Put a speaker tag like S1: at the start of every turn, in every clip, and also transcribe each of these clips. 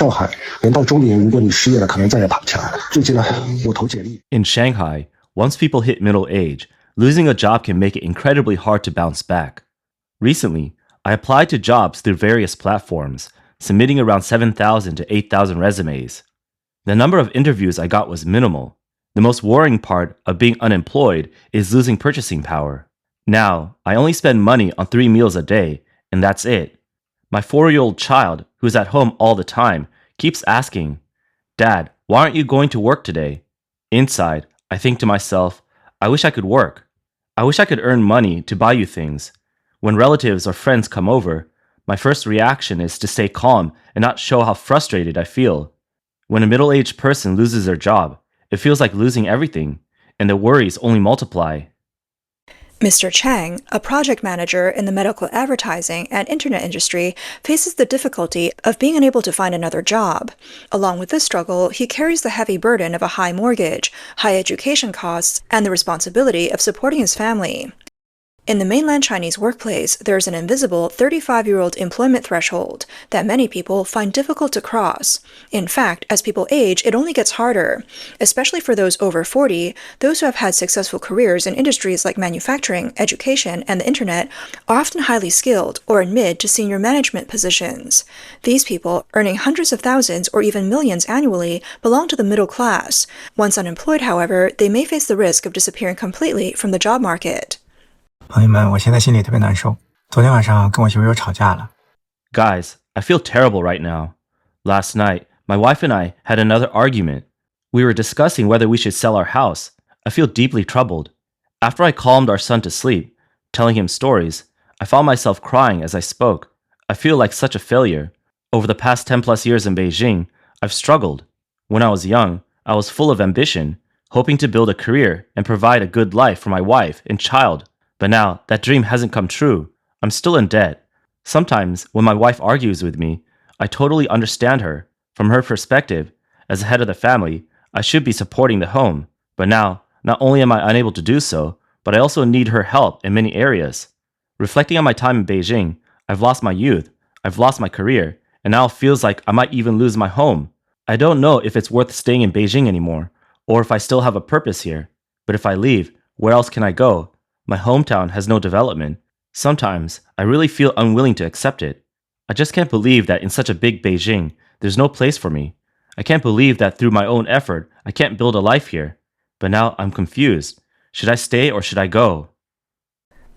S1: 上海人到中年，如果你失业了，可能再也爬不起来了。最近呢，我投简历。
S2: In Shanghai, once people hit middle age, losing a job can make it incredibly hard to bounce back. Recently, I applied to jobs through various platforms, submitting around 7,000 to 8,000 resumes. The number of interviews I got was minimal. The most worrying part of being unemployed is losing purchasing power. Now, I only spend money on 3 meals a day, and that's it. My 4-year-old child, who's at home all the time, keeps asking, "Dad, why aren't you going to work today?" Inside, I think to myself, I wish I could work. I wish I could earn money to buy you things. When relatives or friends come over, my first reaction is to stay calm and not show how frustrated I feel. When a middle-aged person loses their job, it feels like losing everything, and the worries only multiply.
S3: Mr. Chang, a project manager in the medical advertising and internet industry, faces the difficulty of being unable to find another job. Along with this struggle, he carries the heavy burden of a high mortgage, high education costs, and the responsibility of supporting his family. In the mainland Chinese workplace, there is an invisible 35-year-old employment threshold that many people find difficult to cross. In fact, as people age, it only gets harder, especially for those over 40. Those who have had successful careers in industries like manufacturing, education, and the internet are often highly skilled or in mid to senior management positions. These people, earning hundreds of thousands or even millions annually, belong to the middle class. Once unemployed, however, they may face the risk of disappearing completely from the job market.
S4: 朋友们，我现在心里特别难受。昨天晚上跟我媳妇又吵架了。
S2: Guys, I feel terrible right now. Last night, my wife and I had another argument. We were discussing whether we should sell our house. I feel deeply troubled. After I calmed our son to sleep, telling him stories, I found myself crying as I spoke. I feel like such a failure. Over the past 10 plus years in Beijing, I've struggled. When I was young, I was full of ambition, hoping to build a career and provide a good life for my wife and child. But now, that dream hasn't come true. I'm still in debt. Sometimes, when my wife argues with me, I totally understand her. From her perspective, as the head of the family, I should be supporting the home. But now, not only am I unable to do so, but I also need her help in many areas. Reflecting on my time in Beijing, I've lost my youth, I've lost my career, and now it feels like I might even lose my home. I don't know if it's worth staying in Beijing anymore, or if I still have a purpose here. But if I leave, where else can I go? My hometown has no development. Sometimes, I really feel unwilling to accept it. I just can't believe that in such a big Beijing, there's no place for me. I can't believe that through my own effort, I can't build a life here. But now I'm confused. Should I stay or should I go?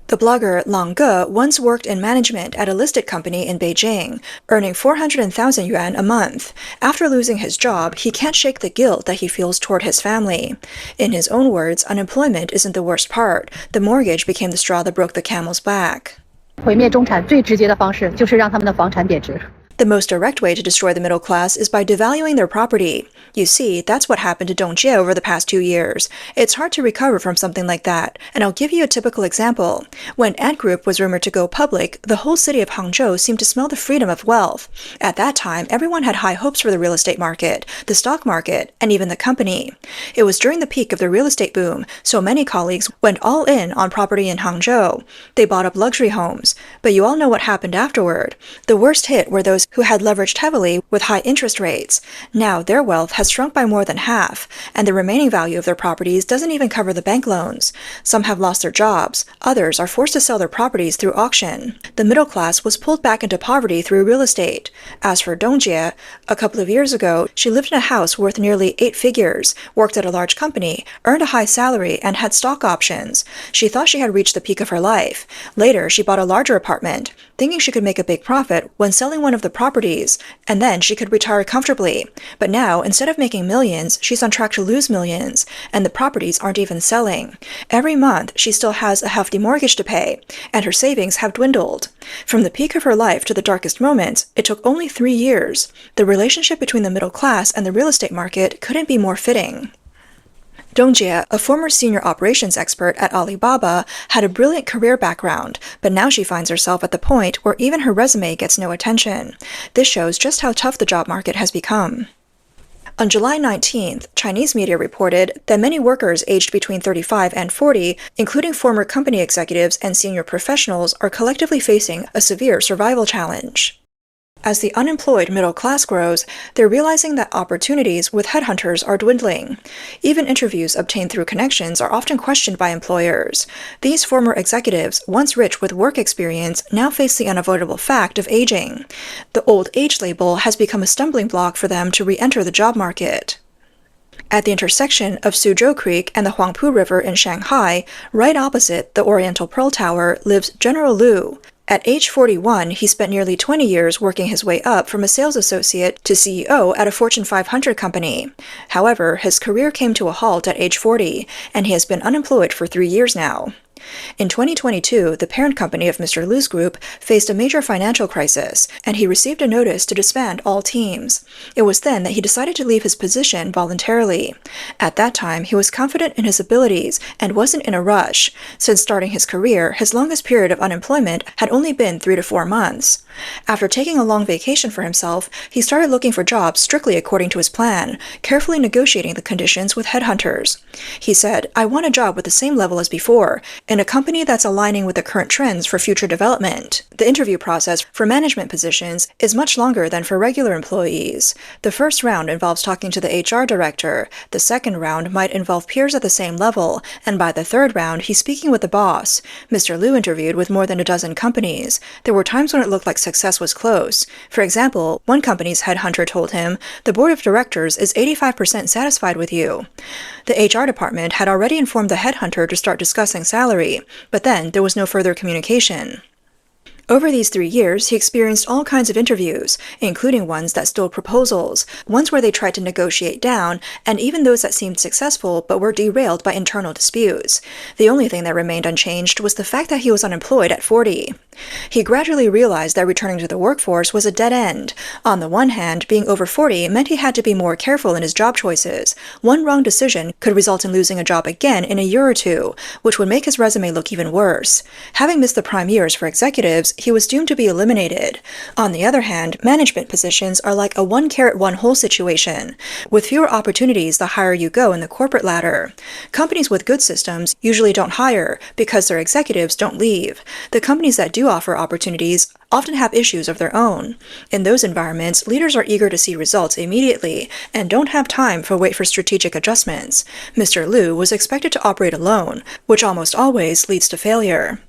S3: The blogger Lang Ge once worked in management at a listed company in Beijing, earning 400,000 yuan a month. After losing his job, he can't shake the guilt that he feels toward his family. In his own words, unemployment isn't the worst part. The mortgage became the straw that broke the camel's back.
S5: 毁灭中产最直接的方式就是让他们的房产贬值。
S3: The most direct way to destroy the middle class is by devaluing their property. You see, that's what happened to Dongjie over the past 2 years. It's hard to recover from something like that, and I'll give you a typical example. When Ant Group was rumored to go public, the whole city of Hangzhou seemed to smell the freedom of wealth. At that time, everyone had high hopes for the real estate market, the stock market, and even the company. It was during the peak of the real estate boom, so many colleagues went all in on property in Hangzhou. They bought up luxury homes, but you all know what happened afterward. The worst hit were those who had leveraged heavily with high interest rates. Now their wealth has shrunk by more than half, and the remaining value of their properties doesn't even cover the bank loans. Some have lost their jobs, others are forced to sell their properties through auction. The middle class was pulled back into poverty through real estate. As for Dongjie, a couple of years ago, she lived in a house worth nearly 8 figures, worked at a large company, earned a high salary, and had stock options. She thought she had reached the peak of her life. Later, she bought a larger apartment, thinking she could make a big profit when selling one of the properties, and then she could retire comfortably. But now, instead of making millions, she's on track to lose millions, and the properties aren't even selling. Every month, she still has a hefty mortgage to pay, and her savings have dwindled. From the peak of her life to the darkest moments, it took only 3 years. The relationship between the middle class and the real estate market couldn't be more fitting. Dongjie, a former senior operations expert at Alibaba, had a brilliant career background, but now she finds herself at the point where even her resume gets no attention. This shows just how tough the job market has become. On July 19th, Chinese media reported that many workers aged between 35 and 40, including former company executives and senior professionals, are collectively facing a severe survival challenge. As the unemployed middle class grows, they're realizing that opportunities with headhunters are dwindling. Even interviews obtained through connections are often questioned by employers. These former executives, once rich with work experience, now face the unavoidable fact of aging. The old age label has become a stumbling block for them to re-enter the job market. At the intersection of Suzhou Creek and the Huangpu River in Shanghai, right opposite the Oriental Pearl Tower, lives General Liu. At age 41, he spent nearly 20 years working his way up from a sales associate to CEO at a Fortune 500 company. However, his career came to a halt at age 40, and he has been unemployed for 3 years now. In 2022, the parent company of Mr. Liu's group faced a major financial crisis, and he received a notice to disband all teams. It was then that he decided to leave his position voluntarily. At that time, he was confident in his abilities and wasn't in a rush. Since starting his career, his longest period of unemployment had only been 3 to 4 months. After taking a long vacation for himself, he started looking for jobs strictly according to his plan, carefully negotiating the conditions with headhunters. He said, "I want a job with the same level as before, in a company that's aligning with the current trends for future development." The interview process for management positions is much longer than for regular employees. The first round involves talking to the HR director, the second round might involve peers at the same level, and by the third round, he's speaking with the boss. Mr. Liu interviewed with more than a dozen companies. There were times when it looked like success was close. For example, one company's headhunter told him, "The board of directors is 85% satisfied with you." The HR department had already informed the headhunter to start discussing salary, but then there was no further communication. Over these 3 years, he experienced all kinds of interviews, including ones that stole proposals, ones where they tried to negotiate down, and even those that seemed successful but were derailed by internal disputes. The only thing that remained unchanged was the fact that he was unemployed at 40. He gradually realized that returning to the workforce was a dead end. On the one hand, being over 40 meant he had to be more careful in his job choices. One wrong decision could result in losing a job again in a year or two, which would make his resume look even worse. Having missed the prime years for executives, he was doomed to be eliminated. On the other hand, management positions are like a one-carrot-one-hole situation. With fewer opportunities the higher you go in the corporate ladder. Companies with good systems usually don't hire because their executives don't leave. The companies that do offer opportunities often have issues of their own. In those environments, leaders are eager to see results immediately and don't have time for wait for strategic adjustments. Mr. Liu was expected to operate alone, which almost always leads to failure.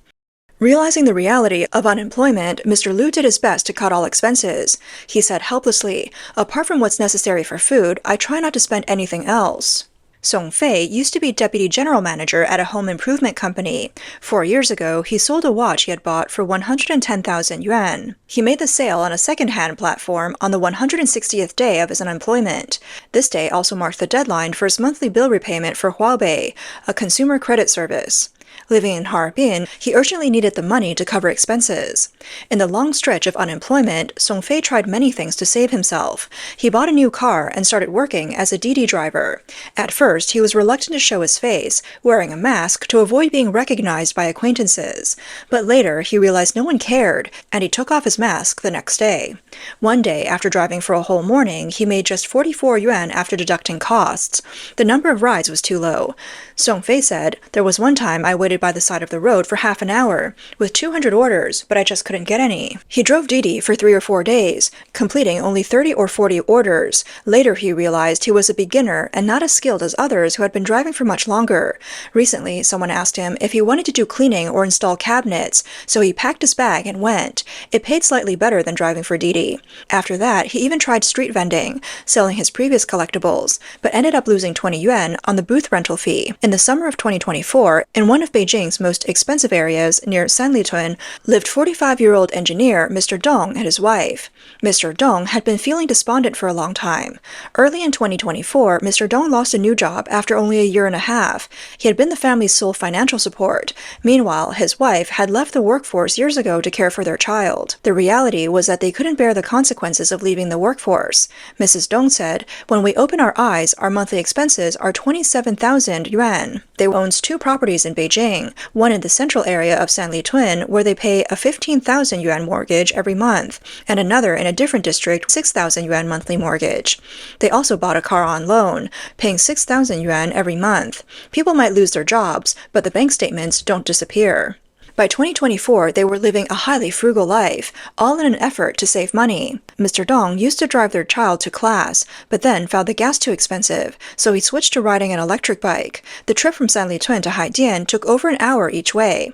S3: Realizing the reality of unemployment, Mr. Liu did his best to cut all expenses. He said helplessly, "Apart from what's necessary for food, I try not to spend anything else." Song Fei used to be deputy general manager at a home improvement company. 4 years ago, he sold a watch he had bought for 110,000 yuan. He made the sale on a second-hand platform on the 160th day of his unemployment. This day also marked the deadline for his monthly bill repayment for Huawei, a consumer credit service. Living in Harbin, he urgently needed the money to cover expenses. In the long stretch of unemployment, Song Fei tried many things to save himself. He bought a new car and started working as a Didi driver. At first, he was reluctant to show his face, wearing a mask to avoid being recognized by acquaintances. But later, he realized no one cared, and he took off his mask the next day. One day, after driving for a whole morning, he made just 44 yuan after deducting costs. The number of rides was too low. Song Fei said, "There was one time I waited by the side of the road for half an hour, with 200 orders, but I just couldn't get any." He drove Didi for 3 or 4 days, completing only 30 or 40 orders. Later he realized he was a beginner and not as skilled as others who had been driving for much longer. Recently, someone asked him if he wanted to do cleaning or install cabinets, so he packed his bag and went. It paid slightly better than driving for Didi. After that, he even tried street vending, selling his previous collectibles, but ended up losing 20 yuan on the booth rental fee. In the summer of 2024, in one of Beijing's most expensive areas near Sanlitun, lived 45-year-old engineer Mr. Dong and his wife. Mr. Dong had been feeling despondent for a long time. Early in 2024, Mr. Dong lost a new job after only a year and a half. He had been the family's sole financial support. Meanwhile, his wife had left the workforce years ago to care for their child. The reality was that they couldn't bear the consequences of leaving the workforce. Mrs. Dong said, "When we open our eyes, our monthly expenses are 27,000 yuan. They owns 2 properties in Beijing, one in the central area of Sanlitun, where they pay a 15,000 yuan mortgage every month, and another in a different district, 6,000 yuan monthly mortgage. They also bought a car on loan, paying 6,000 yuan every month. People might lose their jobs, but the bank statements don't disappear." By 2024, they were living a highly frugal life, all in an effort to save money. Mr. Dong used to drive their child to class, but then found the gas too expensive, so he switched to riding an electric bike. The trip from Sanlitun to Haidian took over an hour each way.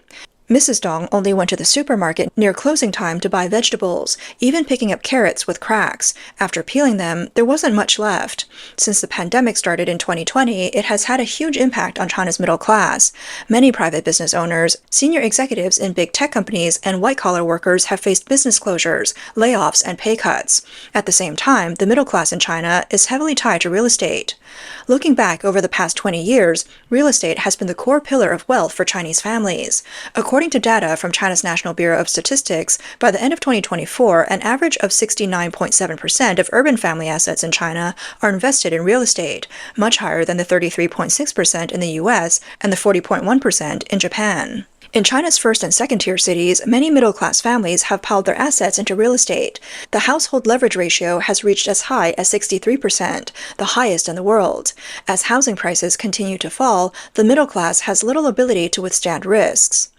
S3: Mrs. Dong only went to the supermarket near closing time to buy vegetables, even picking up carrots with cracks. After peeling them, there wasn't much left. Since the pandemic started in 2020, it has had a huge impact on China's middle class. Many private business owners, senior executives in big tech companies, and white-collar workers have faced business closures, layoffs, and pay cuts. At the same time, the middle class in China is heavily tied to real estate. Looking back over the past 20 years, real estate has been the core pillar of wealth for Chinese families. According to data from China's National Bureau of Statistics, by the end of 2024, an average of 69.7% of urban family assets in China are invested in real estate, much higher than the 33.6% in the US and the 40.1% in Japan. In China's first and second-tier cities, many middle-class families have piled their assets into real estate. The household leverage ratio has reached as high as 63%, the highest in the world. As housing prices continue to fall, the middle class has little ability to withstand risks.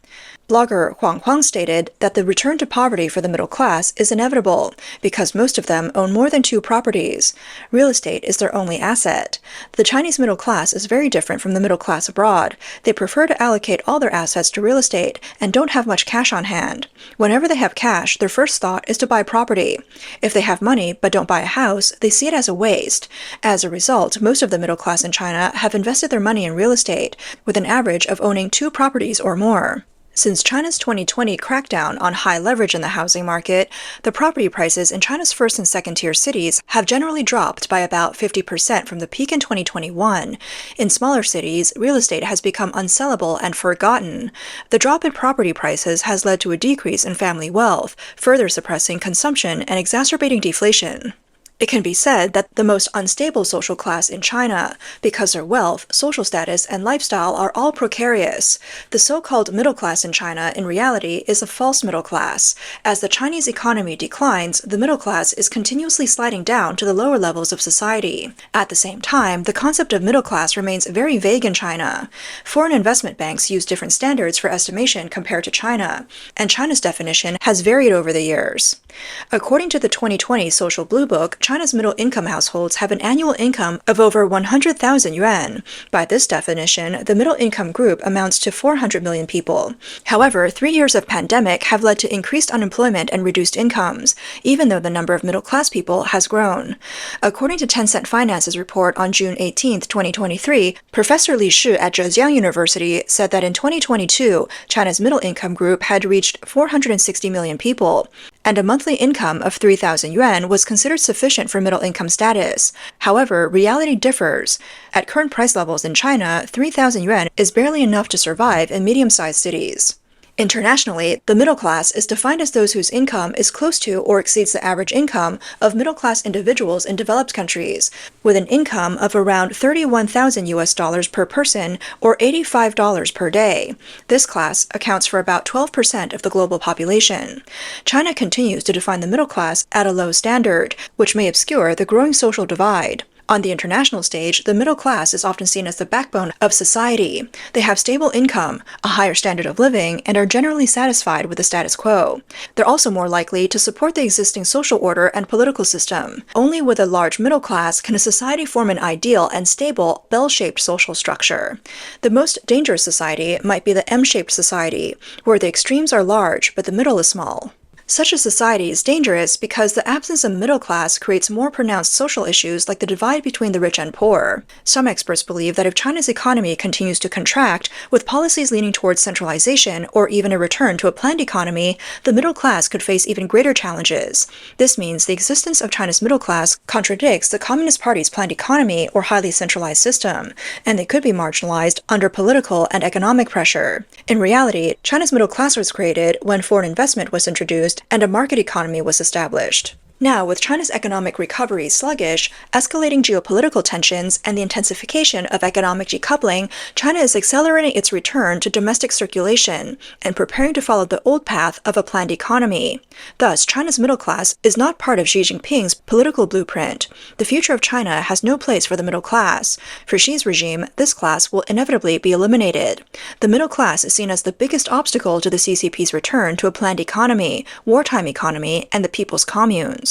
S3: Blogger Huang Huang stated that the return to poverty for the middle class is inevitable because most of them own more than 2 properties. Real estate is their only asset. The Chinese middle class is very different from the middle class abroad. They prefer to allocate all their assets to real estate and don't have much cash on hand. Whenever they have cash, their first thought is to buy property. If they have money but don't buy a house, they see it as a waste. As a result, most of the middle class in China have invested their money in real estate, with an average of owning 2 properties or more. Since China's 2020 crackdown on high leverage in the housing market, the property prices in China's first and second-tier cities have generally dropped by about 50% from the peak in 2021. In smaller cities, real estate has become unsellable and forgotten. The drop in property prices has led to a decrease in family wealth, further suppressing consumption and exacerbating deflation. It can be said that the most unstable social class in China, because their wealth, social status, and lifestyle are all precarious. The so-called middle class in China, in reality, is a false middle class. As the Chinese economy declines, the middle class is continuously sliding down to the lower levels of society. At the same time, the concept of middle class remains very vague in China. Foreign investment banks use different standards for estimation compared to China, and China's definition has varied over the years. According to the 2020 Social Blue Book, China's middle-income households have an annual income of over 100,000 yuan. By this definition, the middle-income group amounts to 400 million people. However, 3 years of pandemic have led to increased unemployment and reduced incomes, even though the number of middle-class people has grown. According to Tencent Finance's report on June 18, 2023, Professor Li Shi at Zhejiang University said that in 2022, China's middle-income group had reached 460 million people, and a monthly income of 3,000 yuan was considered sufficient for middle-income status. However, reality differs. At current price levels in China, 3,000 yuan is barely enough to survive in medium-sized cities. Internationally, the middle class is defined as those whose income is close to or exceeds the average income of middle-class individuals in developed countries, with an income of around 31,000 US dollars per person or $85 per day. This class accounts for about 12% of the global population. China continues to define the middle class at a low standard, which may obscure the growing social divide. On the international stage, the middle class is often seen as the backbone of society. They have stable income, a higher standard of living, and are generally satisfied with the status quo. They're also more likely to support the existing social order and political system. Only with a large middle class can a society form an ideal and stable, bell-shaped social structure. The most dangerous society might be the M-shaped society, where the extremes are large but the middle is small. Such a society is dangerous because the absence of middle class creates more pronounced social issues like the divide between the rich and poor. Some experts believe that if China's economy continues to contract, with policies leaning towards centralization or even a return to a planned economy, the middle class could face even greater challenges. This means the existence of China's middle class contradicts the Communist Party's planned economy or highly centralized system, and they could be marginalized under political and economic pressure. In reality, China's middle class was created when foreign investment was introduced and a market economy was established. Now, with China's economic recovery sluggish, escalating geopolitical tensions, and the intensification of economic decoupling, China is accelerating its return to domestic circulation and preparing to follow the old path of a planned economy. Thus, China's middle class is not part of Xi Jinping's political blueprint. The future of China has no place for the middle class. For Xi's regime, this class will inevitably be eliminated. The middle class is seen as the biggest obstacle to the CCP's return to a planned economy, wartime economy, and the people's communes.